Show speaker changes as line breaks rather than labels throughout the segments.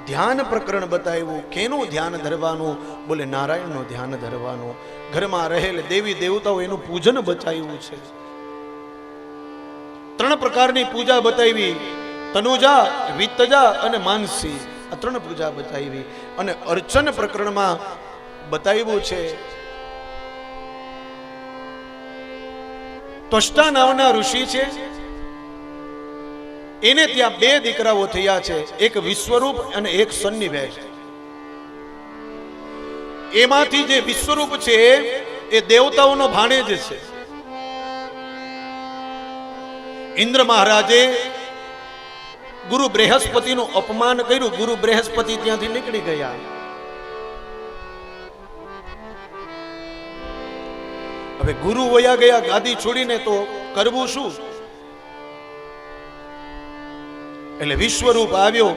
ધ્યાન પ્રકરણ બતાવ્યું. કેનું ધ્યાન ધરવાનું? બોલે નારાયણનું ધ્યાન ધરવાનું. ઘરમાં રહેલ દેવી દેવતાઓ એનું પૂજન બતાવ્યું છે. 3 પ્રકારની પૂજા બતાવી, તનુજા, વિત્તજા અને માનસી. આ 3 પૂજા બતાવી. અને અર્ચન પ્રકરણમાં બતાવ્યું છે ત્વષ્ટા નામના ઋષિ છે, એને ત્યાં 2 દીકરાઓ થયા છે, એક વિશ્વરૂપ અને એક સન્નિવેશ. એમાંથી જે વિશ્વરૂપ છે એ દેવતાઓનો ભાણેજ છે. ઇન્દ્ર મહારાજે ગુરુ બૃહસ્પતિનું અપમાન કર્યું. ગુરુ બૃહસ્પતિ ત્યાંથી નીકળી ગયા. હવે ગુરુ વયા ગયા ગાદી છોડીને, તો કરવું શું? એટલે વિશ્વરૂપ આવ્યો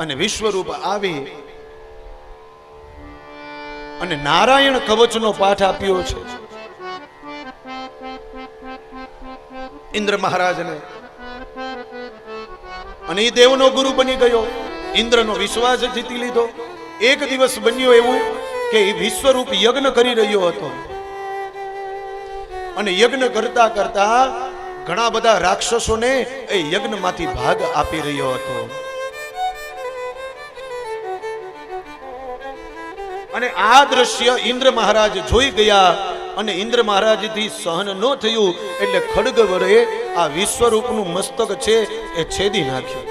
અને વિશ્વરૂપ આવી અને નારાયણ કવચનો પાઠ આપ્યો છે ઇન્દ્ર મહારાજને. અને એ દેવનો ગુરુ બની ગયો. ઇન્દ્રનો વિશ્વાસ જીતી લીધો. એક દિવસ બન્યો એવું કે એ વિશ્વરૂપ યજ્ઞ કરી રહ્યો હતો અને યજ્ઞ કરતા કરતા ઘણા બધા રાક્ષસોને એ યજ્ઞમાંથી ભાગ આપી રહ્યો હતો. અને આ દ્રશ્ય ઇન્દ્ર મહારાજ જોઈ ગયા અને ઇન્દ્ર મહારાજથી સહન ન થયું એટલે ખડગ વડે આ વિશ્વરૂપનું મસ્તક છે એ છેદી નાખ્યું.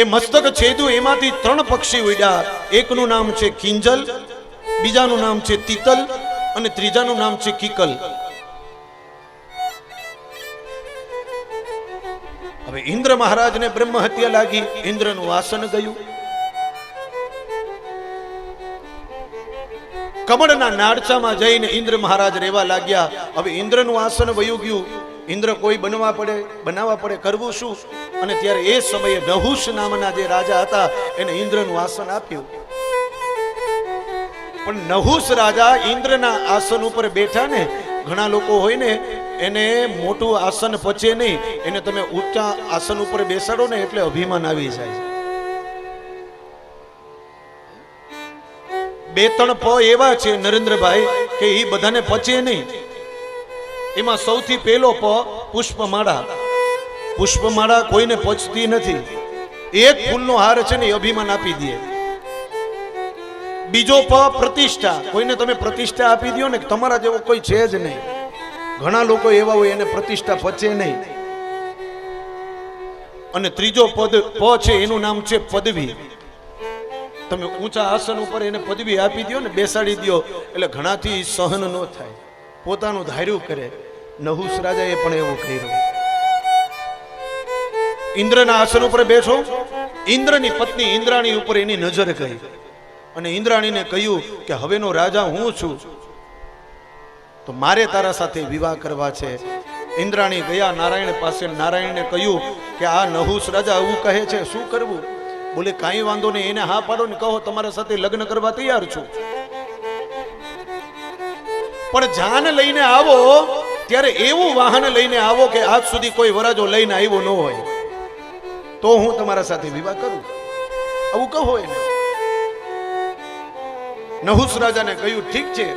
એ મસ્તક છેદ્યું. એમાંથી 3 પક્ષી ઉડ્યા. એકનું નામ છે કિંજલ, બીજાનું નામ છે તિતલ અને ત્રીજાનું નામ છે કિકલ. હવે ઇન્દ્ર મહારાજને બ્રહ્મ હત્યા લાગી. ઇન્દ્રનું વાસન ગયું. કમળના નાળચામાં જઈને ઇન્દ્ર મહારાજ રહેવા લાગ્યા. હવે ઇન્દ્રનું આસન વયું ગયું. ઇન્દ્ર કોઈ બનાવવા પડે, કરવું શું? અને ત્યારે એ સમયે નહુષ નામના જે રાજા હતા એને ઇન્દ્રનું આસન આપ્યું. પણ નહુષ રાજા ઇન્દ્રના આસન ઉપર બેઠા ને, ઘણા લોકો હોય ને એને મોટું આસન પચે નહીં, એને તમે ઊંચા આસન ઉપર બેસાડો ને એટલે અભિમાન આવી જાય. 2-3 પ એવા છે નરેન્દ્રભાઈ કે એ બધાને પચે નહીં. એમાં સૌથી પહેલો પ પુષ્પમાળા. પુષ્પમાળા કોઈને પચતી નથી. એક ફૂલનો હાર છે ને એ અભિમાન આપી દે. બીજો પ પ્રતિષ્ઠા. કોઈને તમે પ્રતિષ્ઠા આપી દો ને, તમારા જેવો કોઈ છે જ નહીં. ઘણા લોકો એવા હોય એને પ્રતિષ્ઠા પચે નહીં. અને ત્રીજો પ છે એનું નામ છે પદવી. તમે ઊંચા આસન ઉપર એને પદવી આપી દો ને, બેસાડી દો એટલે ઘણાથી સહન ન થાય, પોતાનું ધાર્યું કરે. નહુષ રાજાએ પણ એવું કર્યું. ઇન્દ્રના આસન ઉપર બેઠો. ઇન્દ્રની પત્ની ઇન્દ્રાણી ઉપર એની નજર ગઈ અને ઇન્દ્રાણીને કહ્યું કે હવેનો રાજા હું છું, તો મારે તારા સાથે વિવાહ કરવા છે. ઇન્દ્રાણી ગયા નારાયણ પાસે. નારાયણને કહ્યું કે આ નહુષ રાજા આવું કહે છે, શું કરવું? બોલે કાંઈ વાંધો નહીં, એને હા પાડો ને કહો તમારા સાથે લગ્ન કરવા તૈયાર છું. પણ જાન લઈને આવો ત્યારે એવું વાહન લઈને આવો કે આજ સુધી કોઈ વરાજો લઈને આવ્યો ન હોય, તો હું તમારા સાથે વિવાહ કરું. આવું કહો એને. નહુષ રાજાને કહ્યું ઠીક છે.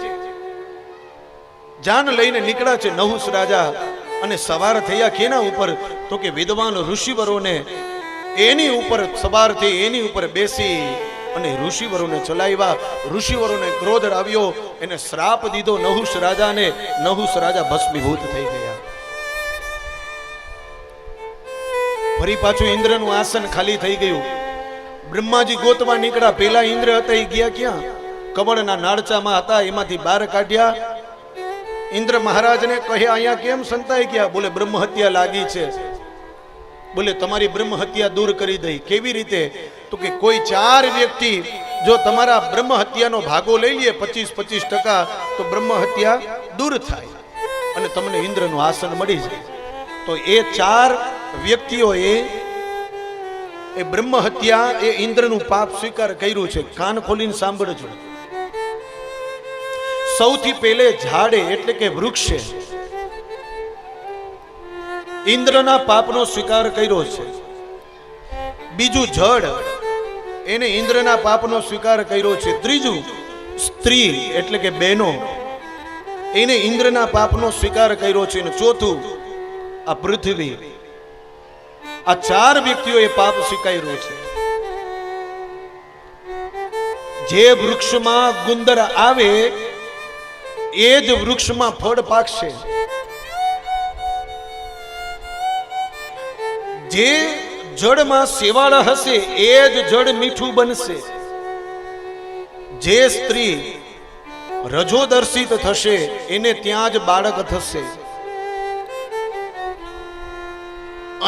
જાન લઈને નીકળ્યા છે નહુષ રાજા અને સવાર થયા કેના ઉપર? તો કે વિદ્વાન ઋષિવરોને એની ઉપર સવાર થઈ, એની ઉપર બેસી અને ઋષિવરોને ચલાવ્યા. ઋષિવરોને ક્રોધ આવ્યો, એને શ્રાપ દીધો નહુષ રાજાને. નહુષ રાજા ભસ્મીભૂત થઈ ગયા. ફરી પાછું ઇન્દ્રનું આસન ખાલી થઈ ગયું. બ્રહ્માજી ગોતવા નીકળ્યા. પેલા ઇન્દ્ર હતા એ ગયા ક્યાં? કમળના નાળચામાં હતા, એમાંથી બહાર કાઢ્યા. ઇન્દ્ર મહારાજને કહે અહીંયા કેમ સંતાઈ ગયા? બોલે બ્રહ્મ હત્યા લાગી છે. બોલે તમારી બ્રહ્મ હત્યા દૂર કરી દઈ. કેવી રીતે? તો કે કોઈ 4 વ્યક્તિ જો તમારા બ્રહ્મ હત્યાનો ભાગો લઈ લે 25-25%, તો બ્રહ્મ હત્યા દૂર થાય અને તમને ઇન્દ્રનું આસન મળી જાય. તો એ 4 વ્યક્તિઓએ એ બ્રહ્મ હત્યા એ ઇન્દ્રનું પાપ સ્વીકાર કર્યું છે. કાન ખોલીને સાંભળજો. સૌથી પહેલે ઝાડે એટલે કે વૃક્ષે ઇન્દ્રના પાપનો સ્વીકાર કર્યો છે. બીજું જડ, એને ઇન્દ્રના પાપનો સ્વીકાર કર્યો છે. ત્રીજું સ્ત્રી એટલે કે બહેનો, એને ઇન્દ્રના પાપનો સ્વીકાર કર્યો છે. અને ચોથું આ પૃથ્વી. આ 4 વ્યક્તિઓએ પાપ સ્વીકાર્યું છે. જે વૃક્ષમાં ગુંદર આવે એ જ વૃક્ષમાં ફળ પાકશે. જે જળમાં શેવાળ હશે એ જ જળ મીઠું બનશે. જે સ્ત્રી રજોદર્શિત થશે એને ત્યાં જ બાળક થશે.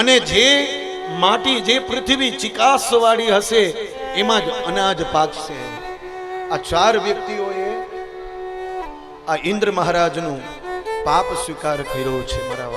અને જે માટી, જે પૃથ્વી ચિકાસ વાળી હશે એમાં જ અનાજ પાકશે. આ 4 વ્યક્તિઓએ આ ઇન્દ્ર મહારાજનું પાપ સ્વીકાર કર્યો છે. મારા